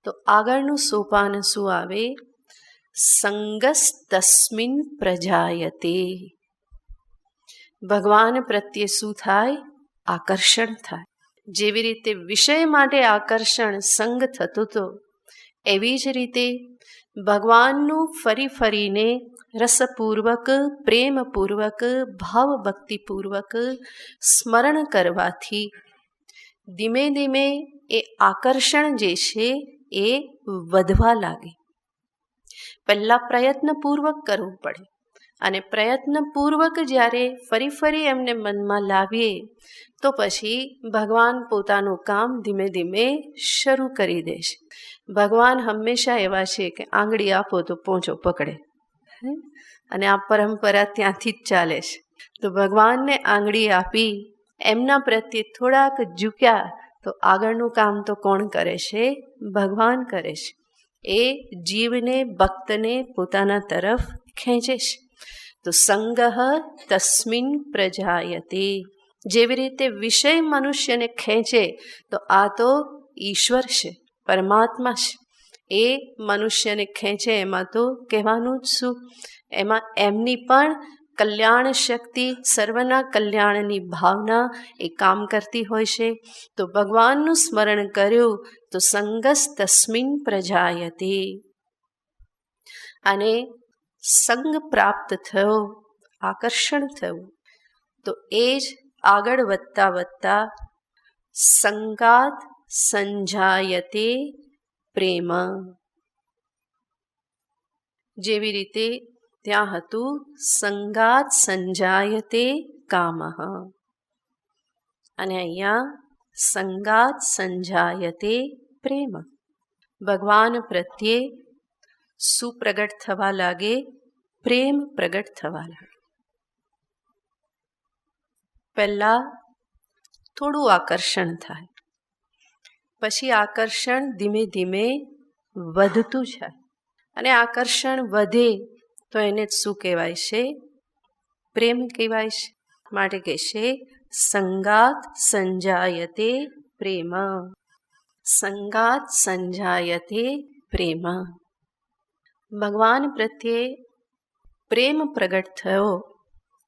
તો આગળનું સોપાન શું આવે? સંગસ્તસ્મિન પ્રજાયતે. ભગવાન પ્રત્યે શું થાય? આકર્ષણ થાય. જેવી રીતે વિષય માટે આકર્ષણ સંગ થતું હતો, એવી જ રીતે ભગવાનનું ફરી ફરીને રસપૂર્વક, પ્રેમપૂર્વક, ભાવભક્તિપૂર્વક સ્મરણ કરવાથી ધીમે ધીમે એ આકર્ષણ જે છે એ વધવા લાગે. પહેલાં પ્રયત્નપૂર્વક કરવું પડે, અને પ્રયત્નપૂર્વક જ્યારે ફરી ફરી એમને મનમાં લાવીએ તો પછી ભગવાન પોતાનું કામ ધીમે ધીમે શરૂ કરી દે છે. ભગવાન હંમેશા એવા છે કે આંગળી આપો તો પોંચો પકડે, અને આ પરંપરા ત્યાંથી જ ચાલે છે. તો ભગવાનને આંગળી આપી એમના પ્રત્યે થોડાક ઝૂક્યા તો આગળનું કામ તો કોણ કરે છે? ભગવાન કરે છે. એ જીવને, ભક્તને પોતાના તરફ ખેંચે છે. તો સંગઃ તસ્મિન પ્રજાયતે. જેવી રીતે વિષય મનુષ્યને ખેંચે, તો આ તો ઈશ્વર છે, પરમાત્મા છે. એ મનુષ્યને ખેંચે એમાં તો કહેવાનું જ શું? એમાં એમની પણ કલ્યાણ શક્તિ, સર્વના કલ્યાણની ભાવના એ કામ કરતી હોય છે. તો ભગવાનનું સ્મરણ કર્યું તો સંગસ તસ્મિન પ્રજાયતે. અને સંગ પ્રાપ્ત થયો, આકર્ષણ થયું, તો એ જ આગળ વધતા વધતા સંગાત સંજાયતે પ્રેમ. જેવી રીતે ત્યાં હતું સંગાત સંજાયતે કામઃ, અને અહીંયા સંગાત સંજાયતે પ્રેમ. ભગવાન પ્રત્યે શું પ્રગટ થવા લાગે? પ્રેમ પ્રગટ થવા લાગે. પહેલાં થોડું આકર્ષણ થાય, પછી આકર્ષણ ધીમે ધીમે વધતું જાય, અને આકર્ષણ વધે તો એને શું કહેવાય છે? પ્રેમ કહેવાય છે. માટે કહેશે સંગાત સંજાયતે પ્રેમ. સંગાત સંજાયતે પ્રેમ. ભગવાન પ્રત્યે પ્રેમ પ્રગટ થયો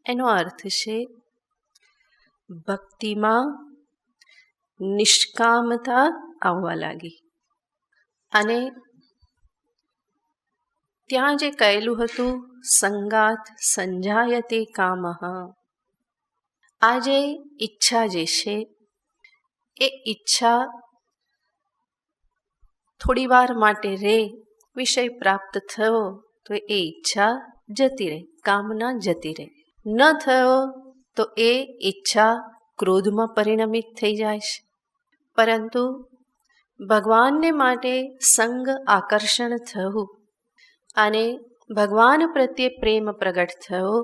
એનો અર્થ છે ભક્તિમાં નિષ્કામતા આવવા લાગી. અને ત્યાં જે કહેલું હતું સંગાત સંજાયતે કામઃ, આ જે ઈચ્છા જે છે એ ઈચ્છા થોડી વાર માટે રહે, વિષય પ્રાપ્ત થયો તો એ ઈચ્છા જતી રહે, કામના જતી રહે. ન થયો તો એ ઈચ્છા ક્રોધમાં પરિણમિત થઈ જાય છે. પરંતુ ભગવાનને માટે સંગ આકર્ષણ થયું, અને ભગવાન પ્રત્યે પ્રેમ પ્રગટ થયો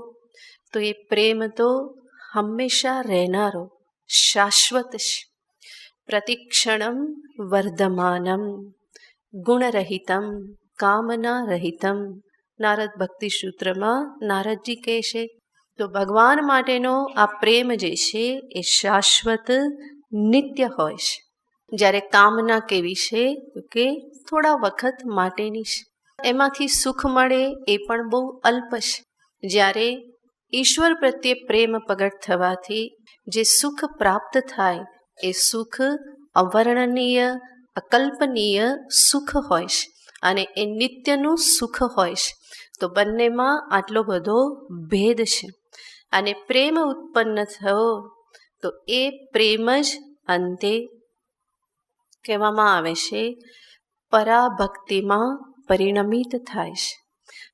તો એ પ્રેમ તો હંમેશા રહેનારો, શાશ્વત છે. પ્રતિક્ષણમ વર્ધમાનમ ગુણરહિતમ કામના રહિતમ. નારદ ભક્તિ સૂત્રમાં નારદજી કહે છે તો ભગવાન માટેનો આ પ્રેમ જે છે એ શાશ્વત નિત્ય હોય છે. જ્યારે કામના કેવી છે તો કે થોડા વખત માટેની છે, એમાંથી સુખ મળે એ પણ બહુ અલ્પ છે. જ્યારે ઈશ્વર પ્રત્યે પ્રેમ પ્રગટ થવાથી જે સુખ પ્રાપ્ત થાય એ સુખ અવર્ણનીય, અકલ્પનીય સુખ હોય છે અને એ નિત્યનું સુખ હોય છે. તો બંનેમાં આટલો બધો ભેદ છે. અને પ્રેમ ઉત્પન્ન થયો તો એ પ્રેમ જ અંતે કહેવામાં આવે છે પરાભક્તિમાં પરિણમિત થાય છે.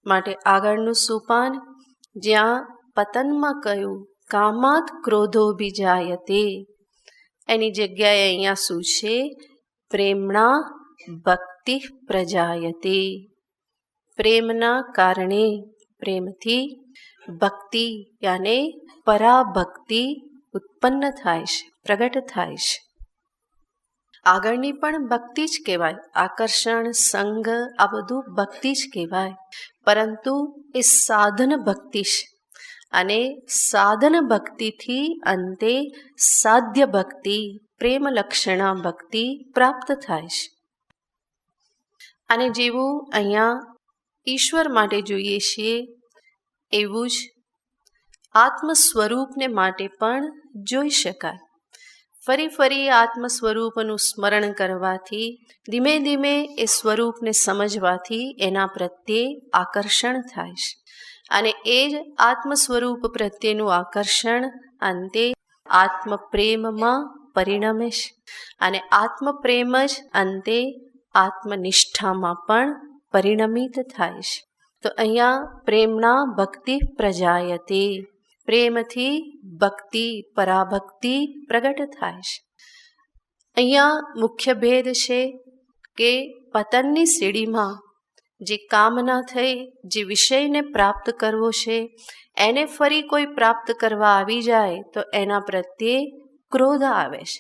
માટે આગળનું સોપાન જ્યાં પતનમાં કહ્યું કામાત ક્રોધો બીજાયતે, એની જગ્યાએ અહીંયા શું છે? પ્રેમણા ભક્તિ પ્રજાયતે. પ્રેમના કારણે, પ્રેમથી ભક્તિ યાને પરાભક્તિ ઉત્પન્ન થાય છે, પ્રગટ થાય છે. આગળની પણ ભક્તિ જ કહેવાય, આકર્ષણ, સંગ, આ બધું ભક્તિ જ કહેવાય, પરંતુ એ સાધન ભક્તિ છે. અને સાધન ભક્તિથી અંતે સાધ્ય ભક્તિ, પ્રેમ લક્ષણા ભક્તિ પ્રાપ્ત થાય છે. અને જેવું અહીંયા ઈશ્વર માટે જોઈએ છીએ એવું જ આત્મ સ્વરૂપને માટે પણ જોઈ શકાય. ફરી ફરી આત્મ સ્વરૂપનું સ્મરણ કરવાથી, ધીમે ધીમે એ સ્વરૂપને સમજવાથી એના પ્રત્યે આકર્ષણ થાય છે. અને એ જ આત્મ સ્વરૂપ પ્રત્યેનું આકર્ષણ અંતે આત્મપ્રેમમાં પરિણમે છે. અને આત્મપ્રેમ જ અંતે આત્મનિષ્ઠામાં પણ પરિણમિત થાય છે. તો અહીંયા પ્રેમણા ભક્તિ પ્રજાયતે, પ્રેમથી ભક્તિ, પરાભક્તિ પ્રગટ થાય છે. અહીંયા મુખ્ય ભેદ છે કે પતનની સીડીમાં જે કામના થઈ, જે વિષયને પ્રાપ્ત કરવો છે એને ફરી કોઈ પ્રાપ્ત કરવા આવી જાય તો એના પ્રત્યે ક્રોધ આવે છે.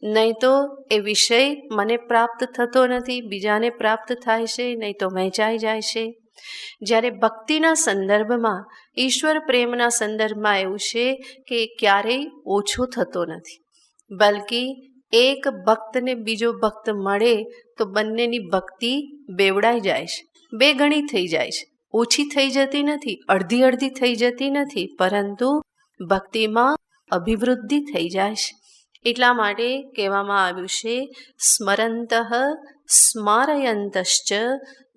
નહીં તો એ વિષય મને પ્રાપ્ત થતો નથી, બીજાને પ્રાપ્ત થાય છે, નહીં તો વહેંચાઈ જાય છે. જ્યારે ભક્તિના સંદર્ભમાં, ઈશ્વર પ્રેમના સંદર્ભમાં એવું છે કે ક્યારેય ઓછો થતો નથી, બલકી એક ભક્તને બીજો ભક્ત મળે તો બંનેની ભક્તિ બેવડાઈ જાય છે, બે ગણી થઈ જાય છે. ઓછી થઈ જતી નથી, અડધી અડધી થઈ જતી નથી, પરંતુ ભક્તિમાં અભિવૃદ્ધિ થઈ જાય છે. એટલા માટે કહેવામાં આવ્યું છે સ્મરંત સ્મારયંતશ્ચ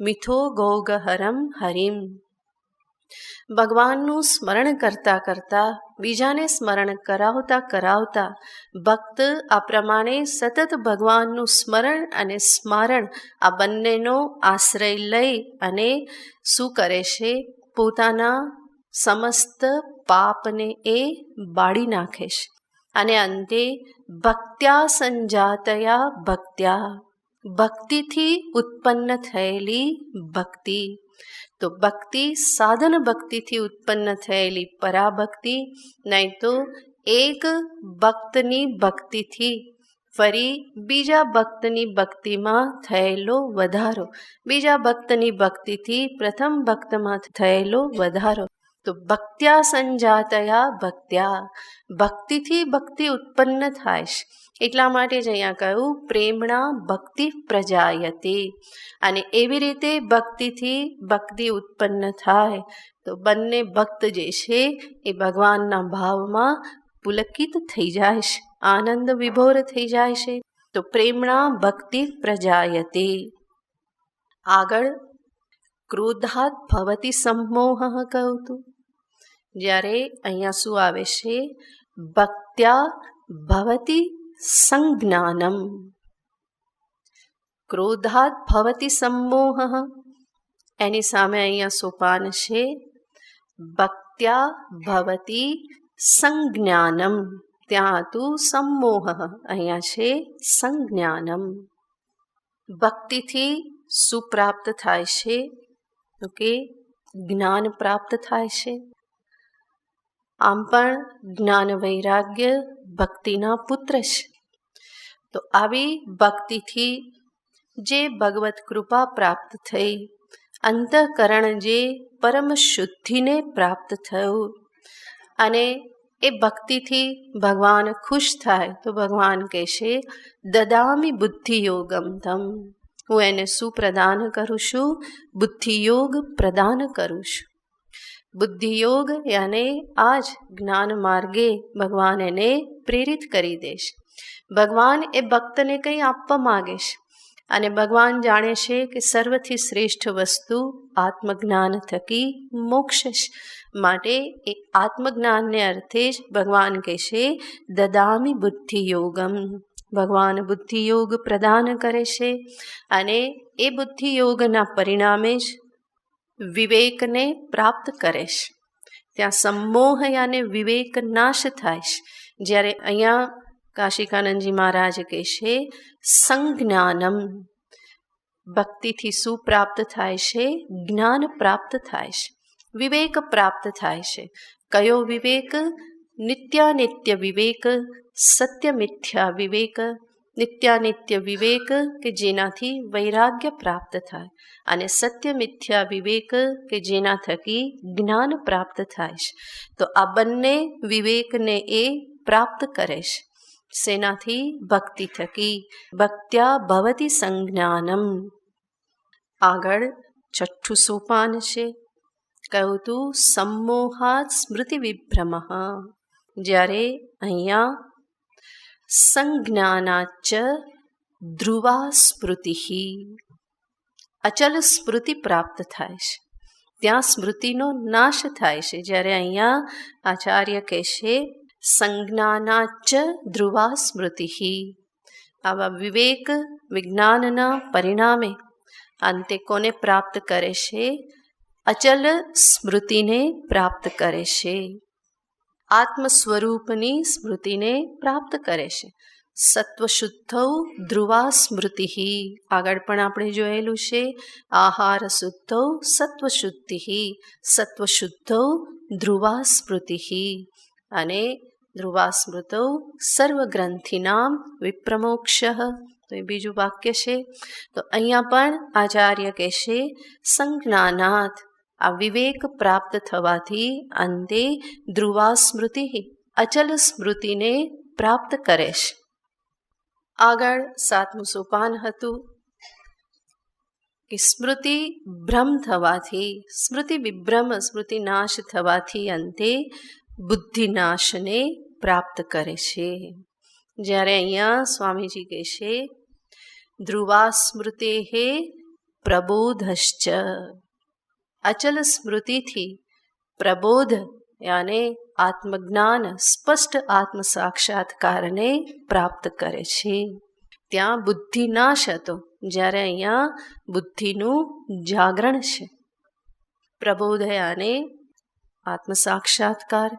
મિથો ગૌગહરમ હરિમ. ભગવાનનું સ્મરણ કરતાં કરતાં, બીજાને સ્મરણ કરાવતા કરાવતા ભક્ત આ પ્રમાણે સતત ભગવાનનું સ્મરણ અને સ્મારણ આ બંનેનો આશ્રય લઈ અને શું કરે છે? પોતાના સમસ્ત પાપને એ બાળી નાખે છે. અને અંતે ભક્ત્યા સંજાતયા ભક્ત્યા, ભક્તિથી ઉત્પન્ન થયેલી ભક્તિ. તો ભક્તિ સાધન ભક્તિથી ઉત્પન્ન થયેલી પરાભક્તિ, નહીં તો એક ભક્તની ભક્તિથી ફરી બીજા ભક્તની ભક્તિમાં થયેલો વધારો, બીજા ભક્તની ભક્તિથી પ્રથમ ભક્તમાં થયેલો વધારો. તો ભક્ત્યા સંજાતયા ભક્ત્યા, ભક્તિથી ભક્તિ ઉત્પન્ન થાય છે. એટલા માટે જ અહીંયા કહ્યું પ્રેમણા ભક્તિ પ્રજાયતે. અને એવી રીતે ભક્તિથી ભક્તિ ઉત્પન્ન થાય તો બંને ભક્ત જે છે એ ભગવાનના ભાવમાં પુલકિત થઈ જાય છે, આનંદ વિભોર થઈ જાય છે. તો પ્રેમણા ભક્તિ પ્રજાયતે. આગળ ક્રોધાત ભવતિ સંમોહ કહ્યું હતું, જ્યારે અહીંયા શું આવે છે? ભક્ત્યા ભવતિ સંજ્ઞાનમ. ક્રોધાત ભવતિ સંમોહ, એની સામે અહીંયા સોપાન છે ભક્ત્યા ભવતિ સંજ્ઞાનમ. ત્યાં હતું સંમોહ, અહીંયા છે સંજ્ઞાનમ. ભક્તિથી શું પ્રાપ્ત થાય છે? તો કે જ્ઞાન પ્રાપ્ત થાય છે. આમ પણ જ્ઞાન વૈરાગ્ય ભક્તિના પુત્ર છે. તો આવી ભક્તિથી જે ભગવત કૃપા પ્રાપ્ત થઈ, અંતઃકરણ જે પરમ શુદ્ધિને પ્રાપ્ત થયું, અને એ ભક્તિથી ભગવાન ખુશ થાય તો ભગવાન કહેશે દદામી બુદ્ધિયોગમ તમ, હું એને શું પ્રદાન કરું છું? બુદ્ધિયોગ પ્રદાન કરું છું. બુદ્ધિયોગ યાને આ જ જ્ઞાન માર્ગે ભગવાન એને પ્રેરિત કરી દેશે. ભગવાન એ ભક્તને કંઈ આપવા માગે છે, અને ભગવાન જાણે છે કે સર્વથી શ્રેષ્ઠ વસ્તુ આત્મજ્ઞાન થકી મોક્ષ છે. માટે એ આત્મજ્ઞાનને અર્થે જ ભગવાન કહેશે દદામી બુદ્ધિયોગમ. ભગવાન બુદ્ધિયોગ પ્રદાન કરે છે, અને એ બુદ્ધિયોગના પરિણામે જ વિવેકને પ્રાપ્ત કરે છે. ત્યાં સંમોહ યાને વિવેક નાશ થાય છે. જ્યારે અહીંયા કાશિકાનંદજી મહારાજ કહેશે સંજ્ઞાનમ. ભક્તિથી શું પ્રાપ્ત થાય છે? જ્ઞાન પ્રાપ્ત થાય છે, વિવેક પ્રાપ્ત થાય છે. કયો વિવેક? નિત્યાનિત્ય વિવેક, સત્ય મિથ્યા વિવેક. નિત્યાનિત્ય વિવેક કે જેનાથી વૈરાગ્ય પ્રાપ્ત થાય, અને સત્ય મિથ્યા વિવેક કે જેના થકી જ્ઞાન પ્રાપ્ત થાય છે. તો આ બંને વિવેકને એ પ્રાપ્ત કરે છે. શેનાથી? ભક્તિ થકી. ભક્ત્યા ભવતી સંજ્ઞાનમ. આગળ છઠ્ઠું સોપાન છે. કહ્યું તું સંમોહાત સ્મૃતિ વિભ્રમ. જ્યારે અહીંયા સંજ્ઞાનાચ ધ્રુવા સ્મૃતિ, અચલ સ્મૃતિ પ્રાપ્ત થાય છે, ત્યાં સ્મૃતિનો નાશ થાય છે. જ્યારે અહીંયા આચાર્ય કહેશે સંજ્ઞાનાચ ધ્રુવા સ્મૃતિ, આવા વિવેક વિજ્ઞાનના પરિણામે અંતે કોને પ્રાપ્ત કરે છે? અચલ સ્મૃતિને પ્રાપ્ત કરે છે. આત્મ સ્વરૂપની સ્મૃતિને પ્રાપ્ત કરે છે. સત્વશુદ્ધૌ ધ્રુવા સ્મૃતિ. આગળ પણ આપણે જોયેલું છે આહાર શુદ્ધૌ સત્વશુદ્ધિ, સત્વશુદ્ધૌ ધ્રુવા સ્મૃતિ. અને ધ્રુવા સ્મૃતૌ સર્વગ્રંથિનામ વિપ્રમોક્ષ. તો એ બીજું વાક્ય છે. તો અહીંયા પણ આચાર્ય કહેશે સંજ્ઞાનાથ, આ વિવેક પ્રાપ્ત થવાથી અંતે ધ્રુવા સ્મૃતિ, અચલ સ્મૃતિને પ્રાપ્ત કરે છે. આગળ સાતમું સોપાન હતું કે સ્મૃતિ ભ્રમ થવાથી, સ્મૃતિ વિભ્રમ, સ્મૃતિ નાશ થવાથી અંતે બુદ્ધિનાશને પ્રાપ્ત કરે છે. જ્યારે અહીંયા સ્વામીજી કહેશે ધ્રુવા સ્મૃતે હે પ્રબોધશ્ચ, અચલ સ્મૃતિથી પ્રબોધ યાને આત્મજ્ઞાન, સ્પષ્ટ આત્મ સાક્ષાત્કારને પ્રાપ્ત કરે છે. ત્યાં બુદ્ધિ નાશ હતો, જ્યારે અહીંયા બુદ્ધિનું જાગરણ છે. પ્રબોધ યાને આત્મ સાક્ષાત્કાર.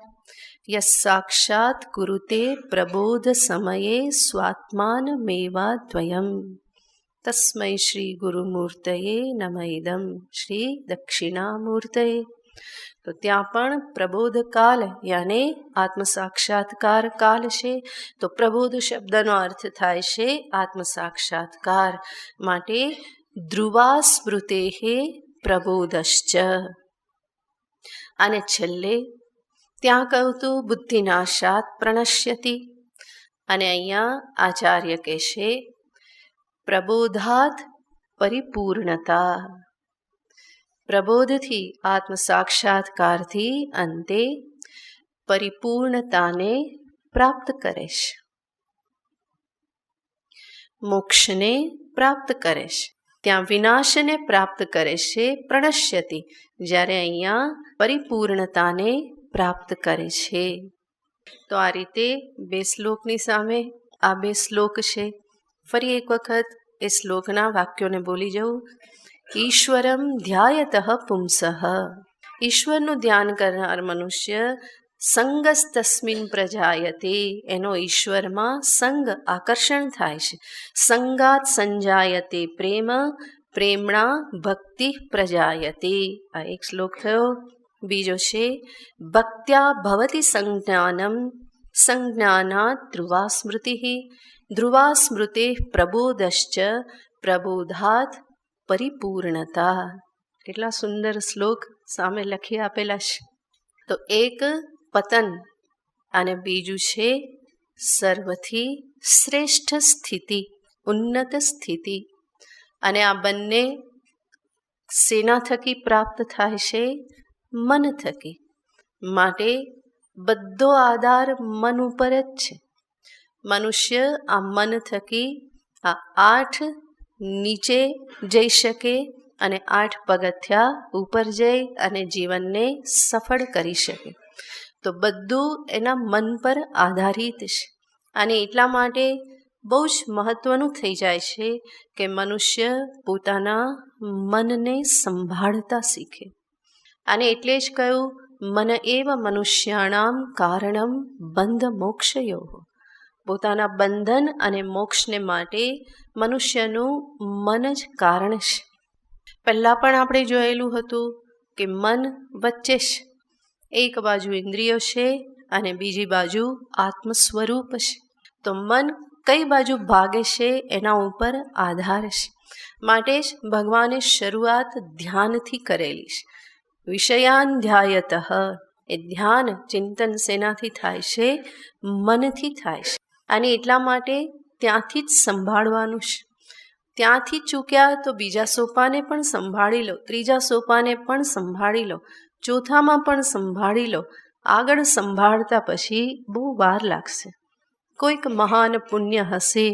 યસ સાક્ષાત કુરુતે પ્રબોધ સમયે સ્વાત્માનમેવા દ્વયમ. તસ્મૈ શ્રી ગુરુમૂર્તયે નમઃ ઇદં શ્રી દક્ષિણામૂર્તયે. તો ત્યાં પણ પ્રબોધ કાલ યાને આત્મ સાક્ષાત્કાર કાલ છે. તો પ્રબોધ શબ્દનો અર્થ થાય છે આત્મ સાક્ષાત્કાર. માટે ધ્રુવા સ્મૃતે પ્રબોધશ્ચ. અને છેલ્લે ત્યાં કહું તું બુદ્ધિનાશાત પ્રણશ્યતિ. અને અહીંયા આચાર્ય કહેશે પ્રબોધાત પરિપૂર્ણતા. પ્રબોધથી આત્મ સાક્ષાત્કારથી અંતે પરિપૂર્ણતાને પ્રાપ્ત કરે છે, મોક્ષને પ્રાપ્ત કરે છે. ત્યાં વિનાશને પ્રાપ્ત કરે છે પ્રણશ્યતિ, જ્યારે અહીંયા પરિપૂર્ણતાને પ્રાપ્ત કરે છે. તો આ રીતે બે શ્લોકની સામે આ બે શ્લોક છે. ફરી એક વખત એ શ્લોકના વાક્યોને બોલી જવું. ઈશ્વરમ ધ્યાયતઃ પુંસઃ. ઈશ્વરનું ધ્યાન કરનાર મનુષ્ય સંગસ્તસ્મિન પ્રજાયતે, એનો ઈશ્વરમાં સંગ આકર્ષણ થાય છે. સંગાત સંજાયતે પ્રેમ, પ્રેમણા ભક્તિ પ્રજાયતે. આ એક શ્લોક થયો. બીજો છે ભક્ત્યા ભવતિ સંજ્ઞાનમ સંજ્ઞાનાત ધ્રુવા સ્મૃતિ ધ્રુવા સ્મૃતે પ્રબોધશ્ચ પ્રબોધાત પરિપૂર્ણતા. કેટલા સુંદર શ્લોક સામે લખી આપેલા છે. તો એક પતન અને બીજું છે સર્વથી શ્રેષ્ઠ સ્થિતિ, ઉન્નત સ્થિતિ. અને આ બંને શેના થકી પ્રાપ્ત થાય છે? મન થકી. માટે બધો આધાર મન ઉપર જ છે. મનુષ્ય આ મન થકી આ 8 નીચે જઈ શકે અને 8 પગથિયા ઉપર જઈ અને જીવનને સફળ કરી શકે. તો બધું એના મન પર આધારિત છે. અને એટલા માટે બહુ જ મહત્વનું થઈ જાય છે કે મનુષ્ય પોતાના મનને સંભાળતા શીખે. અને એટલે જ કહ્યું મન એવ મનુષ્યાણામ કારણમ બંધ મોક્ષયો. પોતાના બંધન અને મોક્ષને માટે મનુષ્યનું મન જ કારણ છે. પહેલાં પણ આપણે જોયેલું હતું કે મન વચ્ચે છે. એક બાજુ ઇન્દ્રિયો છે અને બીજી બાજુ આત્મ સ્વરૂપ છે. તો મન કઈ બાજુ ભાગે છે એના ઉપર આધાર છે. માટે જ ભગવાને શરૂઆત ધ્યાનથી કરેલી છે. વિષયાન ધ્યાયતઃ. એ ધ્યાન ચિંતન શેનાથી થાય છે? મનથી થાય છે. અને એટલા માટે ત્યાંથી જ સંભાળવાનું છે. ત્યાંથી ચૂક્યા તો બીજા સોપાને પણ સંભાળી લો, ત્રીજા સોપાને પણ સંભાળી લો, ચોથામાં પણ સંભાળી લો. આગળ સંભાળતા પછી બહુ વાર લાગશે. કોઈક મહાન પુણ્ય હશે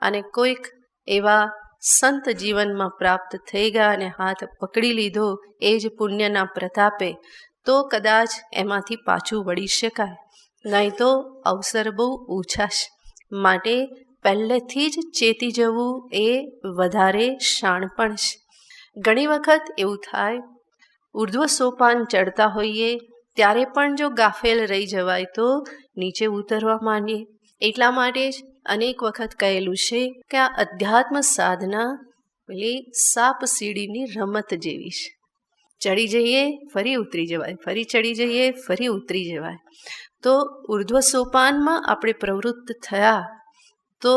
અને કોઈક એવા સંત જીવનમાં પ્રાપ્ત થઈ ગયા અને હાથ પકડી લીધો એ જ પુણ્યના પ્રતાપે, તો કદાચ એમાંથી પાછું વળી શકાય. નહીં તો અવસર બહુ ઓછા છે. માટે પહેલેથી જ ચેતી જવું એ વધારે શાણપણ છે. ઘણી વખત એવું થાય ઉર્ધ્વ સોપાન ચડતા હોઈએ ત્યારે પણ જો ગાફેલ રહી જવાય તો નીચે ઉતરવા માંડીએ. એટલા માટે જ અનેક વખત કહેલું છે કે આ અધ્યાત્મ સાધના પેલી સાપ સીડીની રમત જેવી છે. ચડી જઈએ ફરી ઉતરી જવાય, ફરી ચડી જઈએ ફરી ઉતરી જવાય. તો ઉર્ધ્વ સોપાનમાં આપણે પ્રવૃત્ત થયા તો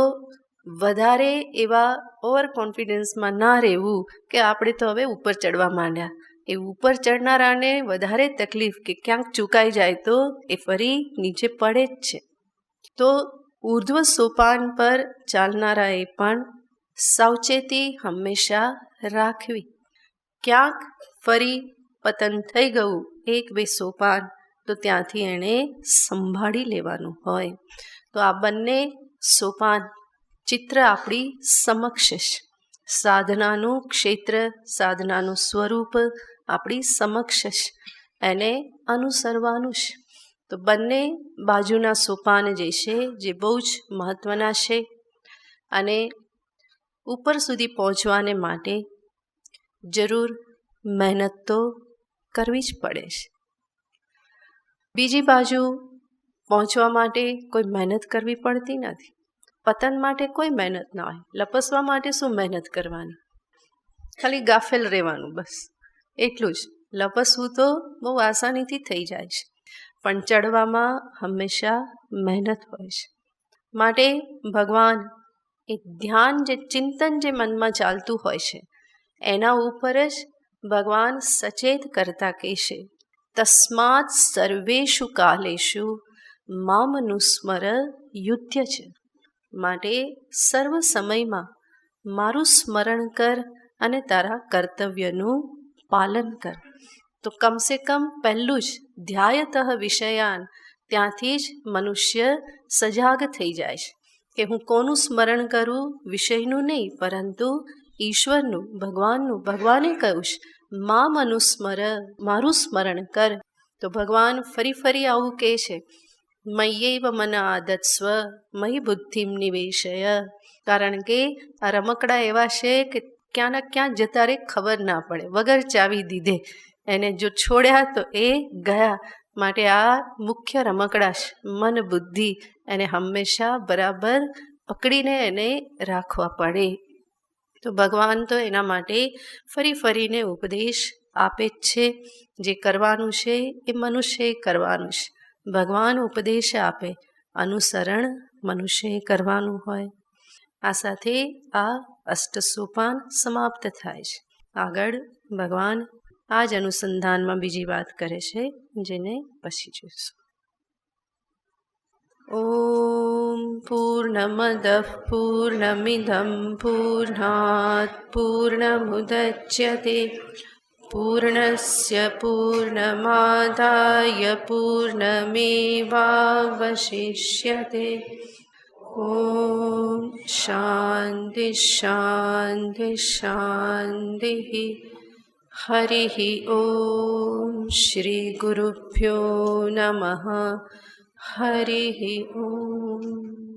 વધારે એવા ઓવર કોન્ફિડન્સમાં ના રહેવું કે આપણે તો હવે ઉપર ચડવા માંડ્યા. એ ઉપર ચડનારાને વધારે તકલીફ કે ક્યાંક ચૂકાઈ જાય તો એ ફરી નીચે પડે જ છે. તો ઉર્ધ્વ સોપાન પર ચાલનારાએ પણ સાવચેતી હંમેશા રાખવી. ક્યાંક ફરી પતન થઈ ગયું 1-2 સોપાન તો ત્યાંથી એણે સંભાળી લેવાનું હોય. તો આ બંને સોપાન ચિત્ર આપણી સમક્ષ છે. સાધનાનું ક્ષેત્ર, સાધનાનું સ્વરૂપ આપણી સમક્ષ છે. એને અનુસરવાનું છે. તો બંને બાજુના સોપાન જે છે જે બહુ જ મહત્ત્વના છે. અને ઉપર સુધી પહોંચવાને માટે જરૂર મહેનત તો કરવી જ પડે છે. બીજી બાજુ પહોંચવા માટે કોઈ મહેનત કરવી પડતી નથી. પતન માટે કોઈ મહેનત ના હોય. લપસવા માટે શું મહેનત કરવાની? ખાલી ગાફેલ રહેવાનું, બસ એટલું જ. લપસવું તો બહુ આસાનીથી થઈ જાય છે, પણ ચડવામાં હંમેશા મહેનત હોય છે. માટે ભગવાન એ ધ્યાન જે ચિંતન જે મનમાં ચાલતું હોય છે એના ઉપર જ ભગવાન સચેત કરતા કહેશે તસ્માત સર્વેષુ કાલેષુ મામનુસ્મર યુધ્ય છે. માટે સર્વ સમયમાં મારું સ્મરણ કર અને તારા કર્તવ્યનું પાલન કર. તો કમસે કમ પહેલું જ ધ્યાયતઃ વિષયાન, ત્યાંથી જ મનુષ્ય સજાગ થઈ જાય છે કે હું કોનું સ્મરણ કરું? વિષયનું નહીં, પરંતુ ઈશ્વરનું, ભગવાનનું. ભગવાને કહ્યું છે મામ અનુસ્મર, મારું સ્મરણ કર. તો ભગવાન ફરી ફરી આવું કહે છે મય્યૈવ મન આદત્સ્વ મયી બુદ્ધિમ નિવેશય. કારણ કે આ રમકડા એવા છે કે ક્યાંના ક્યાં જતા રે ખબર ના પડે. વગર ચાવી દીધે એને જો છોડ્યા તો એ ગયા. માટે આ મુખ્ય રમકડા છે. મન બુદ્ધિ એને હંમેશા બરાબર પકડીને એને રાખવા પડે. તો ભગવાન તો એના માટે ફરી ફરીને ઉપદેશ આપે જ છે. જે કરવાનું છે એ મનુષ્યએ કરવાનું છે. ભગવાન ઉપદેશ આપે, અનુસરણ મનુષ્યએ કરવાનું હોય. આ સાથે આ અષ્ટસોપાન સમાપ્ત થાય છે. આગળ ભગવાન આ જ અનુસંધાનમાં બીજી વાત કરે છે, જેને પછી જોઈશું. ઓમ પૂર્ણમદઃ પૂર્ણમિદં પૂર્ણાત પૂર્ણમુદચ્યતે પૂર્ણસ્ય પૂર્ણમાદાય પૂર્ણમેવાવશિષ્યતે. ઓમ શાંતિ શાંતિ શાંતિ. હરિ ઓમ શ્રી ગુરુભ્યો નમઃ. હરિ ઓમ.